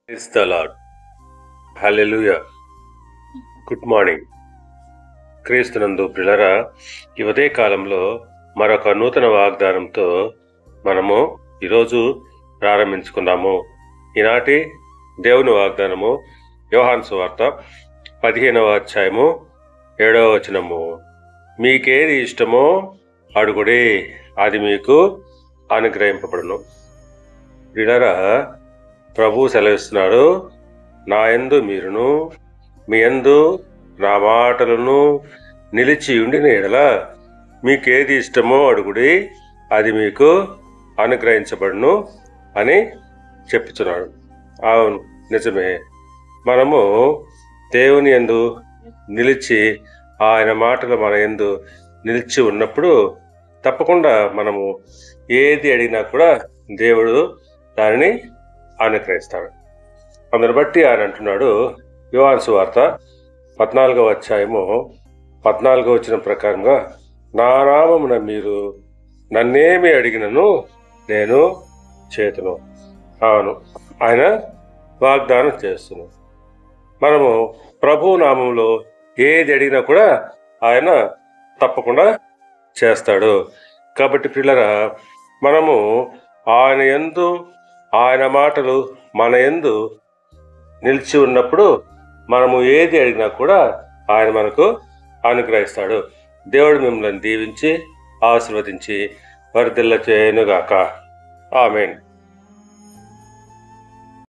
Praise the Lord. Hallelujah. Good morning. క్రీస్తునందు ప్రియులారా, ఈ ఉదయ కాలంలో మరొక నూతన వాగ్దానంతో మనము ఈరోజు ప్రారంభించుకున్నాము. ఈనాటి దేవుని వాగ్దానము యోహాను సువార్త 15వ అధ్యాయము 7వ వచనము. మీకేది ఇష్టమో అడుగుడే, అది మీకు అనుగ్రహింపబడును. ప్రియులారా, ప్రభు సెలవిస్తున్నాడు, నా యందు మీరును మీ యందు నా మాటలను నిలిచి ఉండిన ఎడల మీకేది ఇష్టమో అడుగుడి, అది మీకు అనుగ్రహించబడును అని చెప్తున్నాడు. అవును, నిజమే. మనము దేవుని యందు నిలిచి ఆయన మాటలు మన యందు నిలిచి ఉన్నప్పుడు తప్పకుండా మనము ఏది అడిగినా కూడా దేవుడు దానిని అనుగ్రహిస్తాడు. అందుని బట్టి ఆయన అంటున్నాడు, యోహాను సువార్త 14వ అధ్యాయము 14వ వచనం ప్రకారంగా, నా నామమున మీరు నన్నేమి అడిగినను నేను చేతును. అవును, ఆయన వాగ్దానం చేస్తున్నాను. మనము ప్రభు నామంలో ఏది అడిగినా కూడా ఆయన తప్పకుండా చేస్తాడు. కాబట్టి పిల్లరా, మనము ఆయన యందు ఆయన మాటలు మన యందు నిలిచి ఉన్నప్పుడు మనము ఏది అడిగినా కూడా ఆయన మనకు అనుగ్రహిస్తాడు. దేవుడు మిమ్మల్ని దీవించి ఆశీర్వదించి వర్ధిల్ల చేయనుగాక. ఆమేన్.